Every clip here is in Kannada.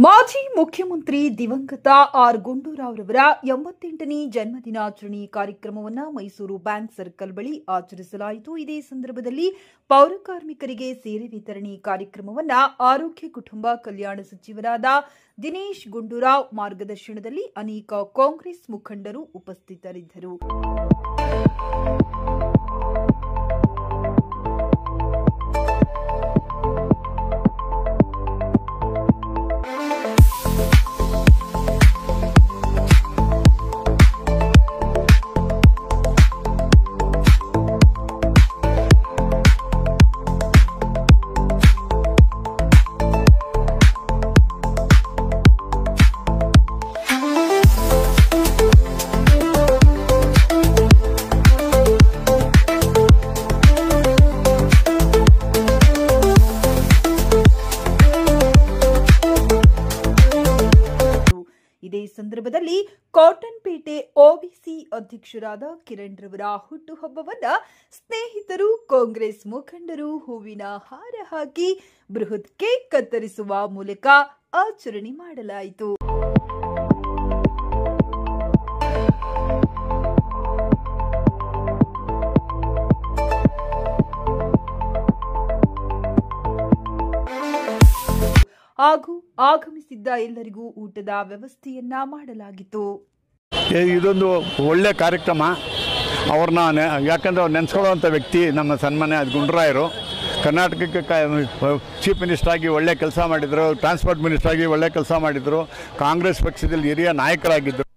ಮಾಜಿ ಮುಖ್ಯಮಂತ್ರಿ ದಿವಂಗತ ಆರ್ ಗುಂಡೂರಾವ್ರವರ 88ನೇ ಜನ್ಮದಿನಾಚರಣೆ ಕಾರ್ಯಕ್ರಮವನ್ನು ಮೈಸೂರು ಬ್ಯಾಂಕ್ ಸರ್ಕಲ್ ಬಳಿ ಆಚರಿಸಲಾಯಿತು. ಇದೇ ಸಂದರ್ಭದಲ್ಲಿ ಪೌರ ಕಾರ್ಮಿಕರಿಗೆ ಸೇವೆ ವಿತರಣೆ ಕಾರ್ಯಕ್ರಮವನ್ನು ಆರೋಗ್ಯ ಕುಟುಂಬ ಕಲ್ಯಾಣ ಸಚಿವರಾದ ದಿನೇಶ್ ಗುಂಡೂರಾವ್ ಮಾರ್ಗದರ್ಶನದಲ್ಲಿ ಅನೇಕ ಕಾಂಗ್ರೆಸ್ ಮುಖಂಡರು ಉಪಸ್ಥಿತರಿದ್ದರು. ಇದೇ ಸಂದರ್ಭದಲ್ಲಿ ಕಾಟನ್ಪೇಟೆ ಒಬಿಸಿ ಅಧ್ಯಕ್ಷರಾದ ಕಿರಣ್ ರವರ ಹುಟ್ಟುಹಬ್ಬವನ್ನು ಸ್ನೇಹಿತರು, ಕಾಂಗ್ರೆಸ್ ಮುಖಂಡರು ಹೂವಿನ ಹಾರ ಹಾಕಿ ಬೃಹತ್ ಕೇಕ್ ಕತ್ತರಿಸುವ ಮೂಲಕ ಆಚರಣೆ ಮಾಡಲಾಯಿತು. ಹಾಗೂ ಆಗಮಿಸಿದ್ದ ಎಲ್ಲರಿಗೂ ಊಟದ ವ್ಯವಸ್ಥೆಯನ್ನ ಮಾಡಲಾಗಿತ್ತು. ಇದೊಂದು ಒಳ್ಳೆ ಕಾರ್ಯಕ್ರಮ. ಅವ್ರನ್ನ ಯಾಕಂದರೆ ಅವ್ರು ನೆನೆಸ್ಕೊಳ್ಳುವಂಥ ವ್ಯಕ್ತಿ ನಮ್ಮ ಸನ್ಮಾನ್ಯ ಗುಂಡೂರಾಯರು. ಕರ್ನಾಟಕಕ್ಕೆ ಚೀಫ್ ಮಿನಿಸ್ಟರ್ ಆಗಿ ಒಳ್ಳೆ ಕೆಲಸ ಮಾಡಿದರು, ಟ್ರಾನ್ಸ್ಪೋರ್ಟ್ ಮಿನಿಸ್ಟರ್ ಆಗಿ ಒಳ್ಳೆ ಕೆಲಸ ಮಾಡಿದರು, ಕಾಂಗ್ರೆಸ್ ಪಕ್ಷದಲ್ಲಿ ಹಿರಿಯ ನಾಯಕರಾಗಿದ್ದರು.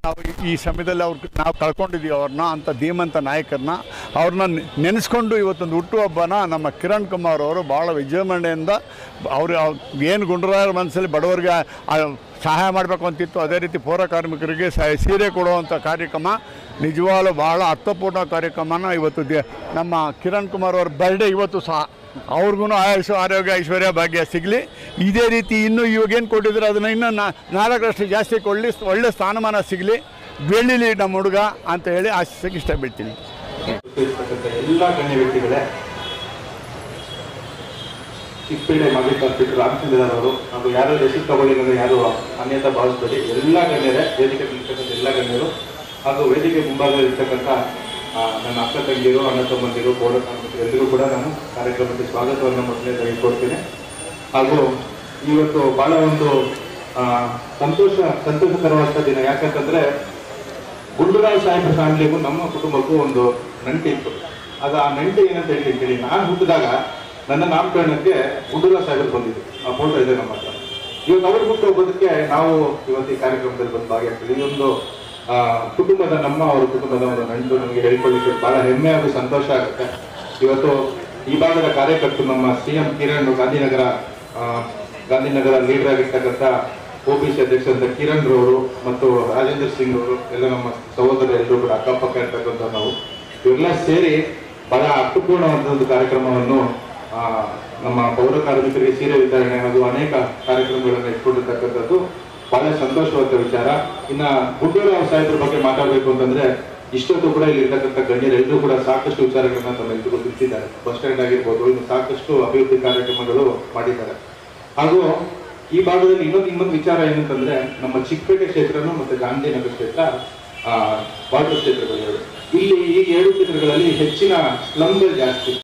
ನಾವು ಈ ಸಮಯದಲ್ಲಿ ನಾವು ಕಳ್ಕೊಂಡಿದ್ದೀವಿ ಅವ್ರನ್ನ, ಅಂಥ ಧೀಮಂತ ನಾಯಕರನ್ನ. ಅವ್ರನ್ನ ನೆನೆಸ್ಕೊಂಡು ಇವತ್ತೊಂದು ಹುಟ್ಟುಹಬ್ಬನ ನಮ್ಮ ಕಿರಣ್ ಕುಮಾರ್ ಅವರು ಭಾಳ ವಿಜೃಂಭಣೆಯಿಂದ ಅವರು ಏನು ಗುಂಡೂರಾಯರ ಮನಸ್ಸಲ್ಲಿ ಬಡವರಿಗೆ ಸಹಾಯ ಮಾಡಬೇಕು ಅಂತಿತ್ತು, ಅದೇ ರೀತಿ ಪೌರ ಕಾರ್ಮಿಕರಿಗೆ ಸೀರೆ ಕೊಡುವಂಥ ಕಾರ್ಯಕ್ರಮ ನಿಜವಾಗ್ಲೂ ಭಾಳ ಅರ್ಥಪೂರ್ಣ ಕಾರ್ಯಕ್ರಮನ ಇವತ್ತು ನಮ್ಮ ಕಿರಣ್ ಕುಮಾರ್ ಅವ್ರ ಬರ್ಡೇ ಇವತ್ತು ಸಹ ಅವ್ರಿಗೂ ಆಯುಷು, ಆರೋಗ್ಯ, ಐಶ್ವರ್ಯ, ಭಾಗ್ಯ ಸಿಗಲಿ. ಇದೇ ರೀತಿ ಇನ್ನೂ ಇವಾಗೇನು ಕೊಟ್ಟಿದ್ರೆ ಅದನ್ನು ಇನ್ನೂ 4ರಷ್ಟು ಜಾಸ್ತಿ ಕೊಡಲಿ, ಒಳ್ಳೆ ಸ್ಥಾನಮಾನ ಸಿಗಲಿ, ಬೆಳೀಲಿ ನಮ್ಮ ಹುಡುಗ ಅಂತ ಹೇಳಿ ಆಶಿಸೋಕ್ಕೆ ಇಷ್ಟಪಡ್ತೀನಿ. ಎಲ್ಲ ಗಣ್ಯ ವ್ಯಕ್ತಿಗಳೇ, ಚಿಕ್ಕಪೇಟೆ ಮಾಜಿ ಕಾರ್ಪೊರೇಟರ್ ರಾಮಚಂದ್ರನ್ ಅವರು ಹಾಗೂ ಯಾರು ಹೆಸರು ತಗೊಳ್ಳಿದ್ರೆ ಯಾರು ಅನ್ಯತಾ ಭಾವಿಸಬೇಡಿ. ಎಲ್ಲ ಗಣ್ಯರೇ, ವೇದಿಕೆ ಇರ್ತಕ್ಕಂಥ ಎಲ್ಲ ಗಣ್ಯರು ಹಾಗೂ ವೇದಿಕೆ ಮುಂಭಾಗದಲ್ಲಿರ್ತಕ್ಕಂಥ ನನ್ನ ಅಕ್ಕ ತಂಗಿಯರು, ಅಣ್ಣ ತಮ್ಮಂದಿರು, ಪೌರ ಕಾರ್ಮಿಕರು ಎಲ್ಲರೂ ಕೂಡ ನಾನು ಕಾರ್ಯಕ್ರಮಕ್ಕೆ ಸ್ವಾಗತವನ್ನು ಮೊದಲೇ ತೆಗೆದುಕೊಡ್ತೇನೆ. ಹಾಗೂ ಇವತ್ತು ಭಾಳ ಒಂದು ಸಂತೋಷಕರವಾದ ದಿನ. ಯಾಕಂತಂದರೆ ಗುಂಡೂರಾವ್ ಸಾಹೇಬ್ರ ಫ್ಯಾಮಿಲಿಗೂ ನಮ್ಮ ಕುಟುಂಬಕ್ಕೂ ಒಂದು ನಂಟಿತ್ತು. ಅದು ಆ ನಂಟು ಏನಂತ ಹೇಳಿ, ನಾನು ಹುಟ್ಟಿದಾಗ ನನ್ನ ನಾಮಕರಣಕ್ಕೆ ಗುಂಡೂರಾವ್ ಸಾಹೇಬರು ಬಂದಿದ್ರು. ಆ ಫೋಟೋ ಇದೆ ನಮ್ಮ ಹತ್ರ. ಇವಾಗ ಅವ್ರ ಹುಟ್ಟುಹಬ್ಬದಕ್ಕೆ ನಾವು ಇವತ್ತು ಈ ಕಾರ್ಯಕ್ರಮದಲ್ಲಿ ಬಂದು ಭಾಗಿಯಾಗ್ತೀವಿ. ಇದೊಂದು ಅವ್ರ ಕುಟುಂಬದ ಒಂದು ನಂಟು ನಮಗೆ ಹೇಳಿಕೊಳ್ಳಿಕ್ಕೆ ಬಹಳ ಹೆಮ್ಮೆ ಹಾಗೂ ಸಂತೋಷ ಆಗುತ್ತೆ. ಇವತ್ತು ಈ ಭಾಗದ ಕಾರ್ಯಕರ್ತರು ನಮ್ಮ CM ಕಿರಣ್, ಗಾಂಧಿನಗರ ಲೀಡರ್ ಆಗಿರ್ತಕ್ಕಂಥ OBC ಅಧ್ಯಕ್ಷರಾದ ಕಿರಣ್ ರವರು ಮತ್ತು ರಾಜೇಂದ್ರ ಸಿಂಗ್ ಅವರು ಎಲ್ಲ ನಮ್ಮ ಸಹೋದರರೆಲ್ಲರೂ ಕೂಡ ಅಕ್ಕಪಕ್ಕ ಇರ್ತಕ್ಕಂಥ ನಾವು ಇವರೆಲ್ಲ ಸೇರಿ ಬಹಳ ಅರ್ಥಪೂರ್ಣವಾದ ಒಂದು ಕಾರ್ಯಕ್ರಮವನ್ನು ನಮ್ಮ ಪೌರ ಕಾರ್ಮಿಕರಿಗೆ ಸೀರೆ ವಿತರಣೆ ಹಾಗೂ ಅನೇಕ ಕಾರ್ಯಕ್ರಮಗಳನ್ನು ಇಟ್ಕೊಂಡಿರ್ತಕ್ಕಂಥದ್ದು ಬಹಳ ಸಂತೋಷವಾದ ವಿಚಾರ. ಇನ್ನ ಗುಂಡೂರಾವ್ ಸಾಹೇಬ್ರ ಬಗ್ಗೆ ಮಾತಾಡಬೇಕು ಅಂತಂದ್ರೆ ಇಷ್ಟೊತ್ತು ಕೂಡ ಇಲ್ಲಿ ಇರ್ತಕ್ಕಂಥ ಗಣ್ಯರೆಲ್ಲರೂ ಕೂಡ ಸಾಕಷ್ಟು ವಿಚಾರಗಳನ್ನ ತಮ್ಮ ಎದುರು ತಿಳಿಸಿದ್ದಾರೆ. ಬಸ್ ಸ್ಟ್ಯಾಂಡ್ ಆಗಿರ್ಬೋದು, ಇನ್ನು ಸಾಕಷ್ಟು ಅಭಿವೃದ್ಧಿ ಕಾರ್ಯಕ್ರಮಗಳು ಮಾಡಿದ್ದಾರೆ. ಹಾಗೂ ಈ ಭಾಗದಲ್ಲಿ ಇನ್ನೊಂದು ವಿಚಾರ ಏನಂತಂದ್ರೆ ನಮ್ಮ ಚಿಕ್ಕಪೇಟೆ ಕ್ಷೇತ್ರನು ಮತ್ತೆ ಗಾಂಧಿನಗರ ಕ್ಷೇತ್ರ ಬಾರ್ಡರ್ ಕ್ಷೇತ್ರಗಳು. ಇಲ್ಲಿ ಈ 2 ಕ್ಷೇತ್ರಗಳಲ್ಲಿ ಹೆಚ್ಚಿನ ಸ್ಲಮ್ಗಳು ಜಾಸ್ತಿ.